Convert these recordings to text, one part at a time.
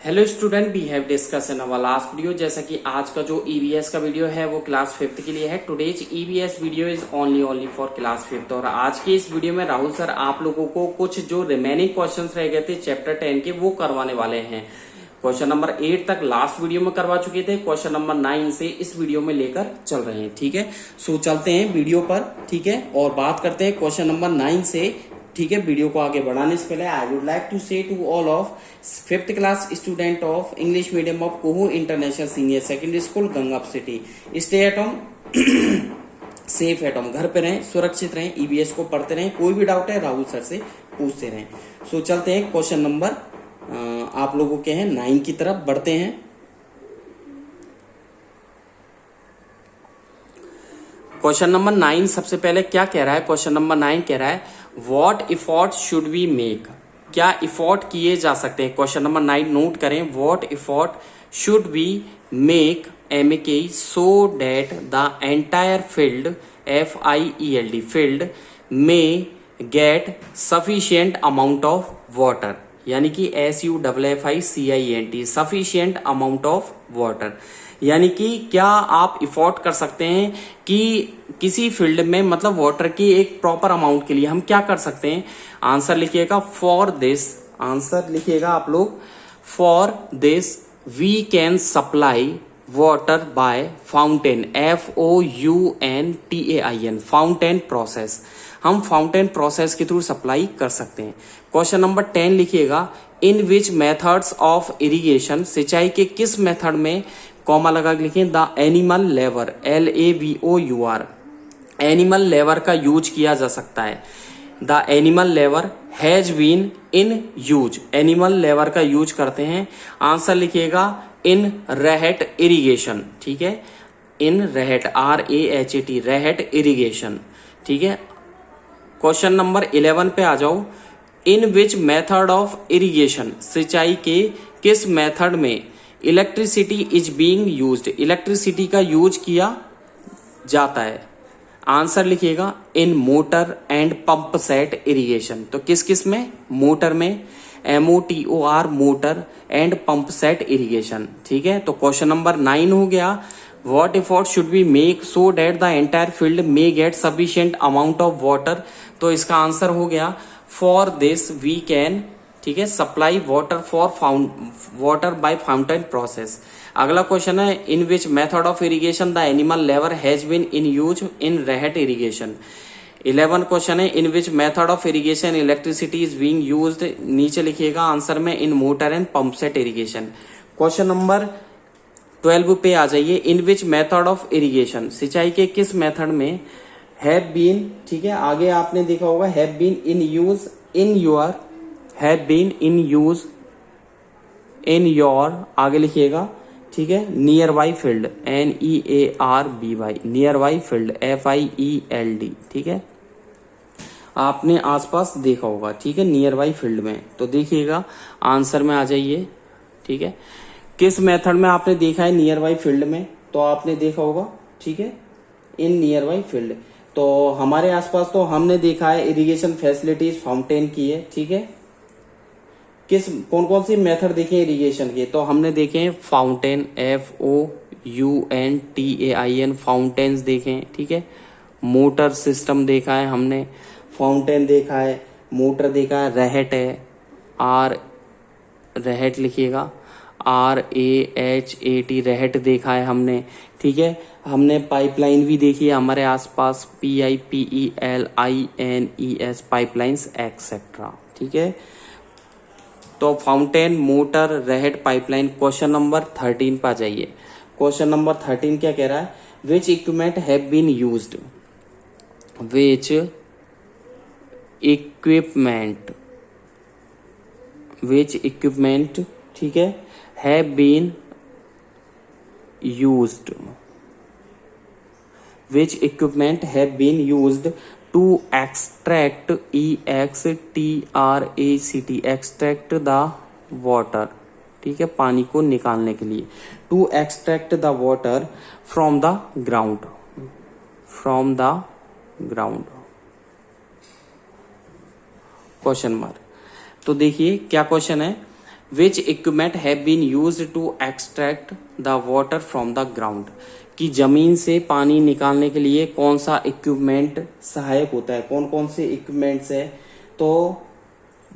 Hello student, we have discuss in our last video. जैसा कि आज का जो ईवीएस का वीडियो है वो क्लास 5th के लिए है। Today's EVS video is only for class 5th। और आज के इस वीडियो में राहुल सर आप लोगों को कुछ जो रिमेनिंग क्वेश्चंस रह गए थे चैप्टर 10 के वो करवाने वाले हैं। क्वेश्चन नंबर 8 तक लास्ट वीडियो में करवा चुके थे, क्वेश्चन नंबर 9 से इस वीडियो में लेकर चल रहे हैं। ठीक है, सो चलते हैं वीडियो पर। ठीक है, और बात करते हैं क्वेश्चन नंबर 9 से। ठीक है, वीडियो को आगे बढ़ाने से पहले I would like to say to all of 5th class student of English medium of कोहू international senior secondary school Ganga city, stay at home, safe at home, घर पे रहें, सुरक्षित रहें, ईवीएस को पढ़ते रहें। कोई भी डाउट है राहुल सर से पूछते रहें। सो चलते हैं क्वेश्चन नंबर आप लोगों के हैं 9 की तरफ बढ़ते हैं। क्वेश्चन नंबर 9 सबसे पहले क्या कह रहा है? क्वेश्चन नंबर 9 कह रहा है what effort should we make, क्या एफर्ट किए जा सकते हैं। क्वेश्चन नंबर 9 नोट करें, what effort should we make MEK so that the entire field FIELD field में get sufficient amount of water, यानी कि SUFFICIENT sufficient amount of water, यानी कि क्या आप इफोर्ट कर सकते हैं कि किसी फील्ड में मतलब वाटर की एक प्रॉपर अमाउंट के लिए हम क्या कर सकते हैं। आंसर लिखिएगा फॉर दिस, आंसर लिखिएगा आप लोग, for this we can supply water by fountain FOUNTAIN fountain process, हम फाउंटेन प्रोसेस के थ्रू सप्लाई कर सकते हैं। क्वेश्चन नंबर 10 लिखिएगा in which methods of irrigation, सिंचाई के किस मेथड में, कॉमा लगा लिखें, द एनिमल लेवर LAVOUR एनिमल लेवर का यूज किया जा सकता है। द एनिमल लेवर has been in use, animal लेवर का यूज करते हैं। आंसर लिखिएगा इन रेहेट इरिगेशन। ठीक है, इन रेहेट RAHET रेहेट इरिगेशन। ठीक है, क्वेश्चन नंबर 11 पे आ जाओ, in which method of irrigation, सिंचाई के किस मेथड में electricity is being used, electricity का यूज किया जाता है। आंसर लिखिएगा in motor and pump set irrigation. तो किस किस में? मोटर में, MOTOR motor and pump set irrigation. ठीक है, तो क्वेश्चन नंबर 9 हो गया, what effort should we make so that the entire field may get sufficient amount of water. तो इसका आंसर हो गया फॉर दिस वी कैन, ठीक है, supply water for water by fountain process. अगला क्वेश्चन है in which method of irrigation the animal लेवर has been in use, in रेहेट इरिगेशन। 11 क्वेश्चन है in which method of irrigation electricity is being used, नीचे लिखिएगा answer में in motor and pump set irrigation. Question number 12 पे आ जाइए, in which method of irrigation, सिंचाई के किस मेथड में हैव बीन, ठीक है, आगे आपने देखा होगा have been in use, in your, have been in use in your, आगे लिखिएगा, ठीक है, nearby field NEARBY nearby field FIELD। ठीक है, आपने आसपास देखा होगा, ठीक है, नियर बाई फील्ड में। तो देखिएगा आंसर में आ जाइए। ठीक है, किस मेथड में आपने देखा है नियर बाई फील्ड में? तो आपने देखा होगा, ठीक है, इन नियर बाई फील्ड। तो हमारे आसपास तो हमने देखा है इरिगेशन फैसिलिटीज फाउंटेन की है। ठीक है, किस कौन कौन सी मेथड देखे इरिगेशन के? तो हमने देखे हैं फाउंटेन FOUNTAIN फाउंटेन्स देखे हैं। ठीक है, मोटर सिस्टम देखा है हमने, फाउंटेन देखा है, मोटर देखा है, रेहेट है, रेहेट लिखिएगा RAHET रेहेट देखा है हमने। ठीक है, हमने पाइपलाइन भी देखी है हमारे आसपास PIPELINES पाइपलाइंस एक्सेट्रा। ठीक है, तो फाउंटेन, मोटर, रेहेट, पाइपलाइन। क्वेश्चन नंबर 13 पर जाइए। क्वेश्चन नंबर 13 क्या कह रहा है? Which equipment have been used, which equipment, ठीक है, have been used, which equipment have been used to extract extract the water, ठीक है, पानी को निकालने के लिए, to extract the water from the ground, question mark. तो देखिए क्या क्वेश्चन है, which equipment have been used to extract the water from the ground, कि जमीन से पानी निकालने के लिए कौन सा इक्विपमेंट सहायक होता है, कौन कौन से इक्विपमेंट्स है। तो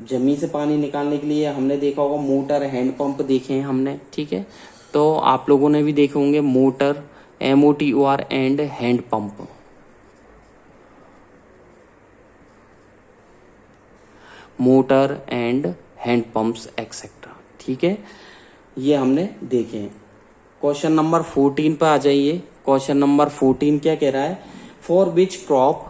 जमीन से पानी निकालने के लिए हमने देखा होगा मोटर, हैंडपंप देखे हैं हमने, ठीक है। तो आप लोगों ने भी देखे होंगे motor, MOTOR and handpump. Motor and handpumps etcetera, ठीक है, ये हमने देखे हैं। क्वेश्चन नंबर 14 पर आ जाइए। क्वेश्चन नंबर 14 क्या कह रहा है, for which crops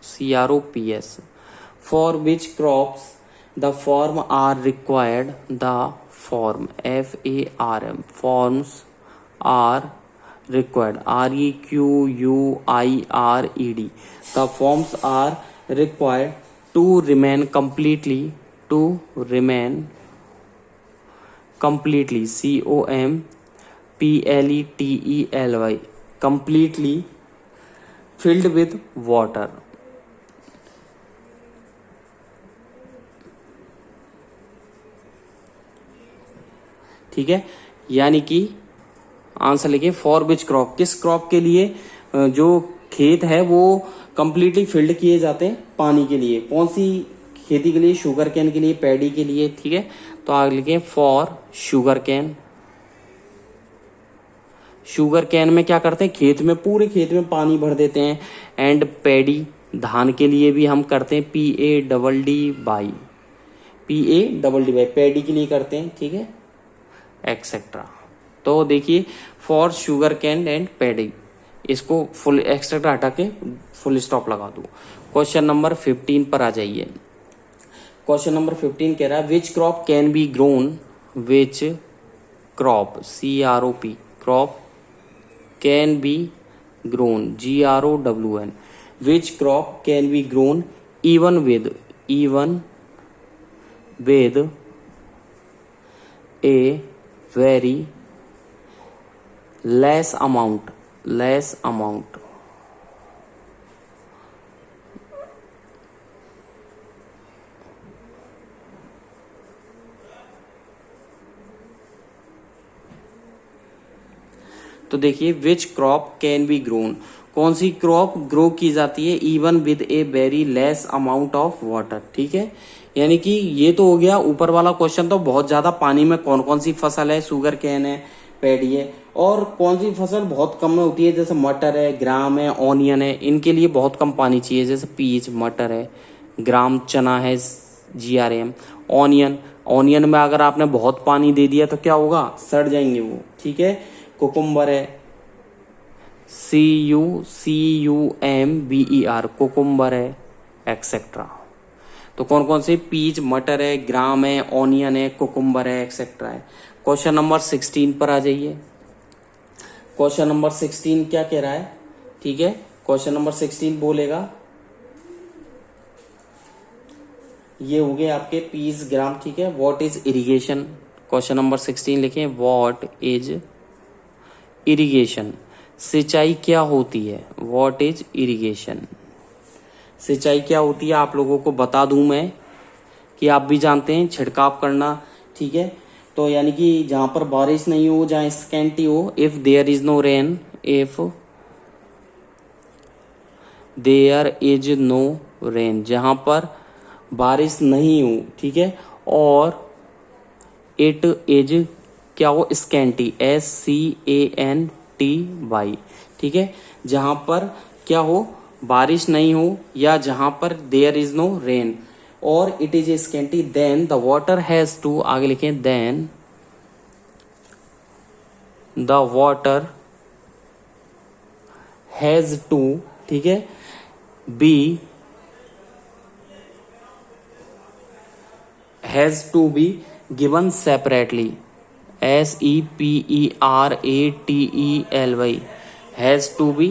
CROPS, for which crops the farm are required, the farm FARM, farms are required, REQUIRED, the forms are required to remain completely COMPLETELY, completely filled with water। ठीक है, यानी कि answer लिखिए for which crop, किस crop के लिए जो खेत है वो कंप्लीटली फिल्ड किए जाते हैं पानी के लिए, कौन सी खेती के लिए, शुगर कैन के लिए, पैडी के लिए, ठीक है। तो आगे लिखें for sugar cane. Sugar cane में क्या करते हैं, खेत में, पूरे खेत में पानी भर देते हैं। एंड पैडी, धान के लिए भी हम करते हैं PADD पैडी के लिए करते हैं, ठीक है, एक्सेट्रा। तो देखिए for sugar cane and paddy, इसको फुल एक्सेट्रा हटा के फुल स्टॉप लगा दो। क्वेश्चन नंबर 15 पर आ जाइए। क्वेश्चन नंबर 15 कह रहा है which crop can be grown, which crop CROP, crop can be grown GROWN, which crop can be grown even with a very less amount। तो देखिए which crop can be grown, कौन सी crop grow की जाती है even with a very less amount of water, ठीक है। यानी कि ये तो हो गया ऊपर वाला क्वेश्चन, तो बहुत ज्यादा पानी में कौन कौन सी फसल है, शुगर कैन है, पैडी है, और कौन सी फसल बहुत कम में होती है, जैसे मटर है, ग्राम है, ऑनियन है, इनके लिए बहुत कम पानी चाहिए, जैसे पीच, मटर है, ग्राम चना है, GRAM, ऑनियन में अगर आपने बहुत पानी दे दिया तो क्या होगा, सड़ जाएंगे वो, ठीक है। कुकुम्बर है, CUCUMBER, कुकुम्बर है, एक्सेट्रा। तो कौन कौन से, पीच, मटर है, ग्राम है, ऑनियन है, कुकुम्बर है, एक्सेट्रा है। क्वेश्चन नंबर 16 पर आ जाइए। क्वेश्चन नंबर 16 क्या कह रहा है, ठीक है। क्वेश्चन नंबर 16 बोलेगा, ये हो गए आपके पीस, ग्राम, ठीक है। What is irrigation, question number 16 लिखें, व्हाट इज इरिगेशन, सिंचाई क्या होती है, व्हाट इज इरिगेशन, सिंचाई क्या होती है आप लोगों को बता दूं मैं कि आप भी जानते हैं, छिड़काव करना, ठीक है। तो यानी कि जहां पर बारिश नहीं हो, जहां स्कैंटी हो, if there is no rain, if there is no rain, जहां पर बारिश नहीं हो, ठीक है। और इट इज क्या हो, स्कैंटी, SCANTY, ठीक है। जहां पर क्या हो, बारिश नहीं हो, या जहां पर देयर इज नो रेन और it is scanty, then the water has to, आगे लिखें, then the water has to, ठीक है, be, has to be given separately, SEPERATELY, has to be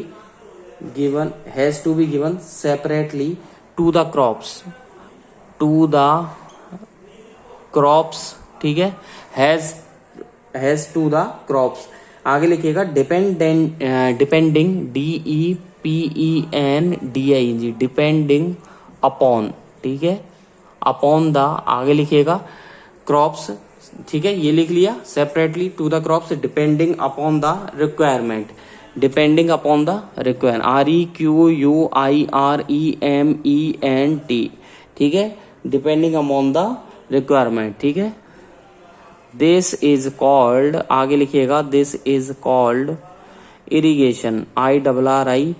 given separately to the crops, ठीक है। has to the crops, आगे लिखिएगा depending, DEPENDING, depending upon, ठीक है, अपॉन द आगे लिखिएगा क्रॉप्स, ठीक है, ये लिख लिया separately, to the crops depending upon the requirement, depending upon the requirement, REQUIREMENT, ठीक है, डिपेंडिंग अपॉन द रिक्वायरमेंट, ठीक है। दिस इज कॉल्ड, आगे लिखिएगा this is called irrigation, IRRIGATION,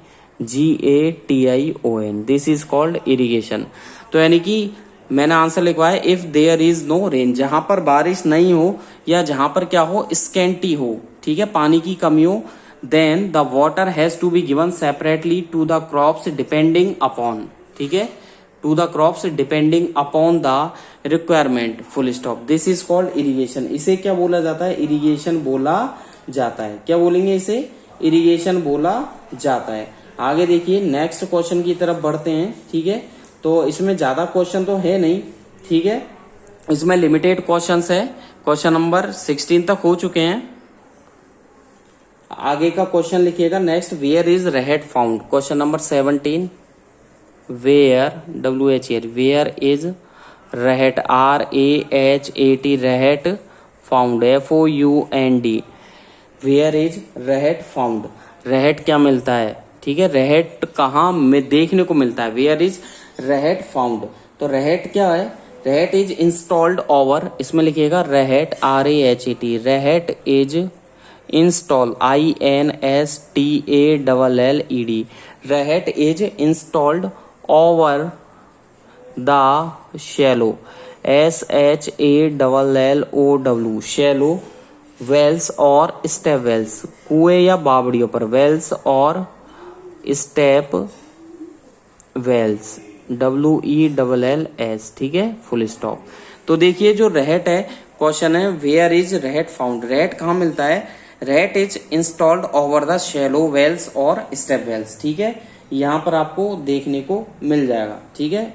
this is called irrigation. तो यानी कि मैंने आंसर लिखवाया if there is no rain, जहां पर बारिश नहीं हो या जहां पर क्या हो, स्कैंटी हो, ठीक है, पानी की कमी हो, then the water has to be given separately to the crops depending upon, ठीक है, to the crops depending upon the requirement, full stop. This is called irrigation. इसे क्या बोला जाता है, इरिगेशन बोला जाता है। क्या बोलेंगे इसे, इरिगेशन बोला जाता है। आगे देखिए नेक्स्ट क्वेश्चन की तरफ बढ़ते हैं, ठीक है। तो इसमें ज्यादा क्वेश्चन तो है नहीं, ठीक है, इसमें लिमिटेड क्वेश्चंस है। क्वेश्चन नंबर 16 तक हो चुके हैं। आगे का क्वेश्चन लिखिएगा नेक्स्ट, वेयर इज रेहेट found, question number 17, where WHER, where is रेहेट, RAHAT, रेहेट फाउंड, FOUND, वेयर इज रेहेट फाउंड, रेहेट क्या मिलता है, ठीक है, रेहेट कहाँ में देखने को मिलता है, वेयर इज रेहेट फाउंड। तो रेहेट क्या है, रेहेट इज इंस्टॉल्ड ओवर, इसमें लिखिएगा रेहेट RAHAT, रेहेट इज इंस्टॉल INSTALLED, रेहेट is installed over the shallow, SHALLOW, shallow wells और स्टेप वेल्स, कुएं या बावड़ियों पर, वेल्स और स्टेप वेल्स, WELLS, ठीक है, फुल स्टॉप। तो देखिए जो रेहेट है, क्वेश्चन है वेयर इज रेहेट फाउंड, रेहेट कहाँ मिलता है, रेहेट is installed over the shallow wells और स्टेप वेल्स, ठीक है, यहाँ पर आपको देखने को मिल जाएगा, ठीक है।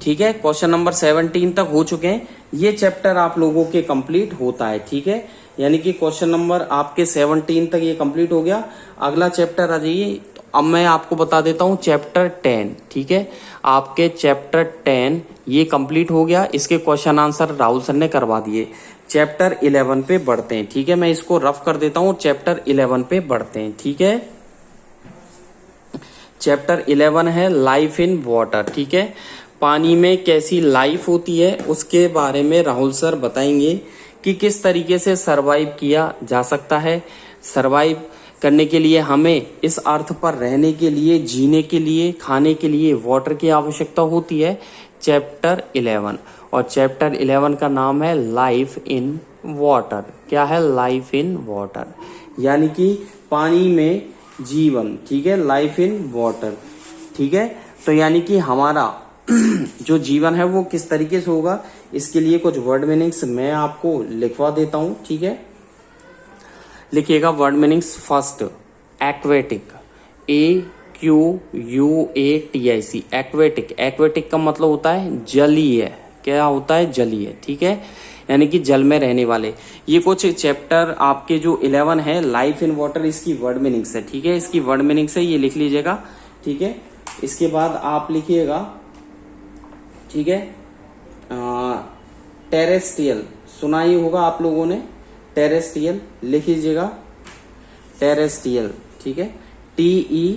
ठीक है, क्वेश्चन नंबर 17 तक हो चुके हैं। ये चैप्टर आप लोगों के कंप्लीट होता है, ठीक है, यानी कि क्वेश्चन नंबर आपके 17 तक ये कंप्लीट हो गया। अगला चैप्टर आ जाइए। तो अब मैं आपको बता देता हूँ चैप्टर 10, ठीक है, आपके चैप्टर 10 ये कंप्लीट हो गया। इसके क्वेश्चन आंसर राहुल सर ने करवा दिए। चैप्टर 11 पे बढ़ते हैं, ठीक है, मैं इसको रफ कर देता हूँ। चैप्टर 11 पे बढ़ते हैं, ठीक है। चैप्टर 11 है लाइफ इन वाटर, ठीक है, पानी में कैसी लाइफ होती है उसके बारे में राहुल सर बताएंगे कि किस तरीके से सरवाइव किया जा सकता है। सरवाइव करने के लिए हमें इस अर्थ पर रहने के लिए, जीने के लिए, खाने के लिए वाटर की आवश्यकता होती है। चैप्टर 11, और चैप्टर 11 का नाम है लाइफ इन वाटर। क्या है, लाइफ इन वाटर, यानी कि पानी में जीवन, ठीक है, लाइफ इन वाटर, ठीक है। तो यानी कि हमारा जो जीवन है वो किस तरीके से होगा, इसके लिए कुछ वर्ड मीनिंग्स मैं आपको लिखवा देता हूं, ठीक है। लिखिएगा word meanings. First, aquatic, AQUATIC, aquatic. Aquatic का मतलब होता है जलीय। क्या होता है, जलीय, ठीक है, यानी कि जल में रहने वाले। ये कुछ चैप्टर आपके जो 11 है लाइफ इन वाटर, इसकी वर्ड मीनिंग्स है, ठीक है, इसकी वर्ड मीनिंग्स है, ये लिख लीजिएगा, ठीक है। इसके बाद आप लिखिएगा, ठीक है, टेरेस्ट्रियल, सुना ही होगा आप लोगों ने, टेरेस्ट्रियल लिख लीजिएगा, टेरेस्ट्रियल, ठीक है, TERRES,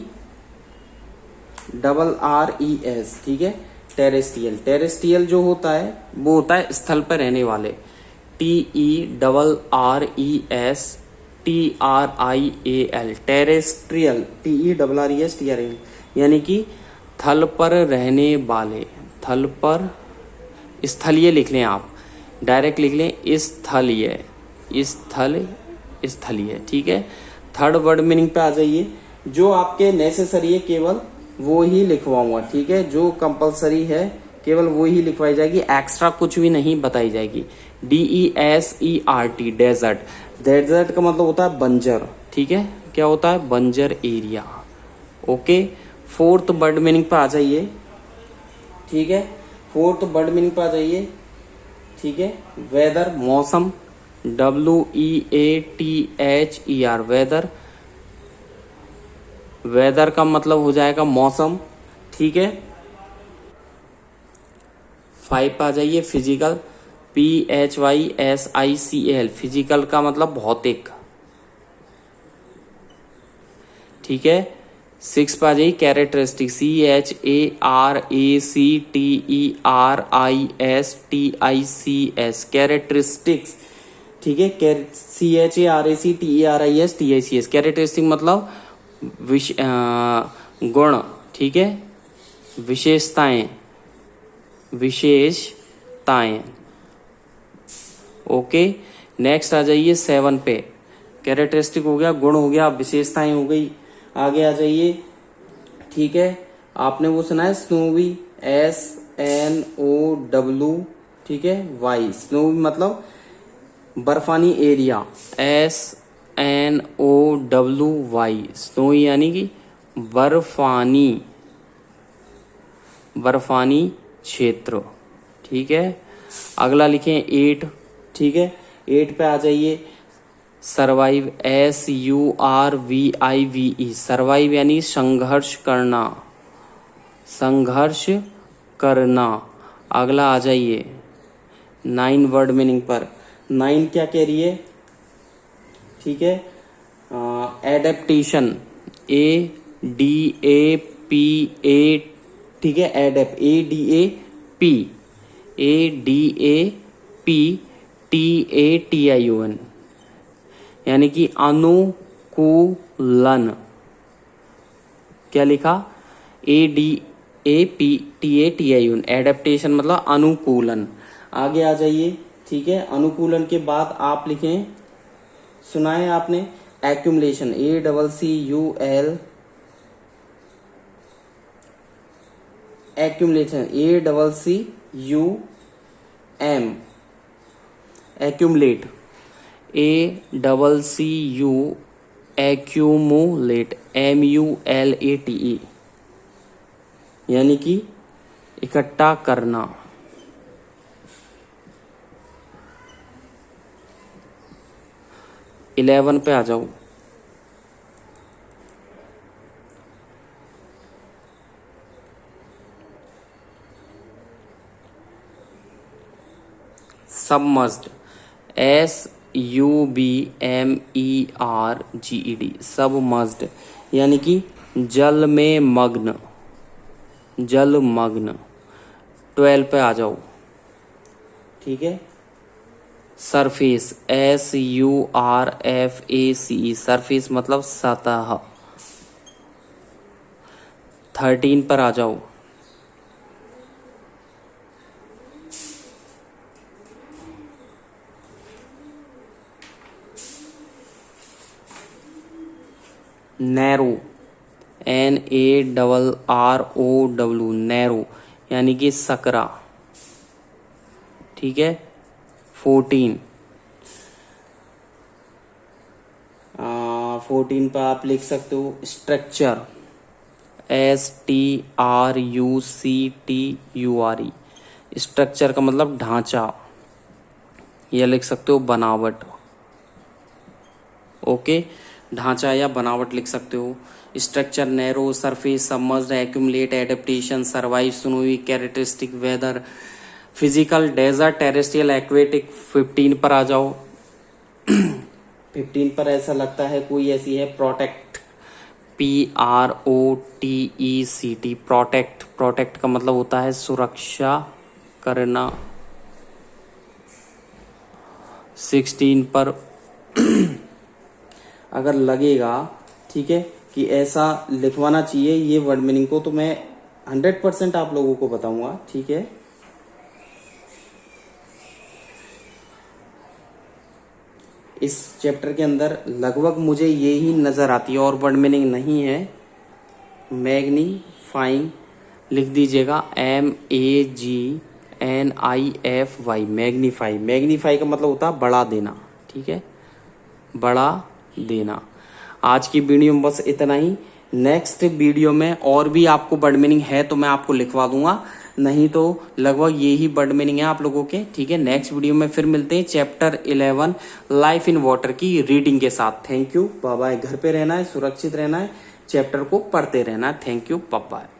ठीक है, टेरेस्ट्रियल। टेरेस्ट्रियल जो होता है वो होता है स्थल पर रहने वाले, TERRESTRIAL, टेरेस्ट्रियल, TERRESTRIAL, यानी कि थल पर रहने वाले, थल पर, स्थलीय लिख लें आप, डायरेक्ट लिख लें स्थलीय, स्थलीय, ठीक है। थर्ड वर्ड मीनिंग पे आ जाइए। जो आपके नेसेसरी है केवल वो ही लिखवाऊंगा, ठीक है, जो कंपलसरी है केवल वो ही लिखवाई जाएगी, एक्स्ट्रा कुछ भी नहीं बताई जाएगी। DESERT, desert. डेजर्ट का मतलब होता है बंजर, ठीक है, क्या होता है, बंजर area, okay. Fourth word meaning पे आ जाइए, ठीक है, फोर्थ वर्ड मीनिंग पे आ जाइए, ठीक है, वेदर, मौसम, WEATHER, वेदर। वेदर का मतलब हो जाएगा मौसम, ठीक है। 5 पे आ जाइए फिजिकल, PHYSICAL, फिजिकल का मतलब भौतिक, ठीक है। 6 पे आ जाइए कैरेक्टरिस्टिक, CHARACTERISTICS, कैरेक्टरिस्टिक्स, ठीक है। CHARACTERISTICS, कैरेक्टरिस्टिक मतलब गुण, ठीक है, विशेषताएं, विशेषताएं। ओके, नेक्स्ट आ जाइए 7 पे, कैरेक्टरिस्टिक हो गया, गुण हो गया, विशेषताएं हो गई। आगे आ जाइए, ठीक है। आपने वो सुना है स्नोवी, SNOW, ठीक है, वाई, स्नोवी मतलब बर्फानी एरिया, SNOWY, स्नोई यानी कि बर्फानी, बर्फानी क्षेत्र, ठीक है। अगला लिखें 8, ठीक है। 8 पे आ जाइए, सर्वाइव, SURVIVE, सर्वाइव यानी संघर्ष करना, संघर्ष करना। अगला आ जाइए 9 वर्ड मीनिंग पर। 9 क्या कह रही है, ठीक है, एडेप्टेशन, ADAPA, ठीक है, एडेप, ADAPTATION, यानी कि अनुकूलन। क्या लिखा, ADAPTATION, एडेप्टेशन मतलब अनुकूलन। आगे आ जाइए, ठीक है। अनुकूलन के बाद आप लिखें, सुनाए आपने accumulation, ACCUL, accumulation, ACCUM, accumulate, ACCU, accumulate, MULATE, यानी कि इकट्ठा करना। इलेवन पे आ जाओ, सबमर्ज्ड, SUBMERGED, सबमर्ज्ड यानी कि जल में मग्न, जलमग्न। 12 पे आ जाओ, ठीक है। सरफेस, SURFACE, सरफेस मतलब सतह। 13 पर आ जाओ, नैरो, NARROW, नैरो यानी कि सकरा, ठीक है। 14 पर आप लिख सकते हो स्ट्रक्चर, STRUCTURE, स्ट्रक्चर का मतलब ढांचा, या लिख सकते हो बनावट। ओके, ढांचा या बनावट लिख सकते हो। Structure, narrow, surface, submerged, accumulate, adaptation, survive, snowy, characteristic, weather, physical, desert, terrestrial, aquatic. 15 पर आ जाओ। 15 पर ऐसा लगता है कोई ऐसी है, प्रोटेक्ट, PROTECT, प्रोटेक्ट, प्रोटेक्ट का मतलब होता है सुरक्षा करना। 16 पर अगर लगेगा, ठीक है, कि ऐसा लिखवाना चाहिए ये वर्ड मीनिंग को, तो मैं 100% आप लोगों को बताऊंगा, ठीक है। इस चैप्टर के अंदर लगभग मुझे ये ही नजर आती है और वर्ड मीनिंग नहीं है। मैग्नीफाइंग लिख दीजिएगा, MAGNIFY, मैग्नीफाई। मैग्नीफाई का मतलब होता है बड़ा देना, ठीक है, बड़ा देना। आज की वीडियो में बस इतना ही। नेक्स्ट वीडियो में और भी आपको वर्ड मीनिंग है तो मैं आपको लिखवा दूंगा, नहीं तो लगभग ये ही वर्ड मीनिंग है आप लोगों के, ठीक है। नेक्स्ट वीडियो में फिर मिलते हैं चैप्टर 11 लाइफ इन वाटर की रीडिंग के साथ। Thank you, bye bye. घर पे रहना है, सुरक्षित रहना है, चैप्टर को पढ़ते रहना है। Thank you, bye bye.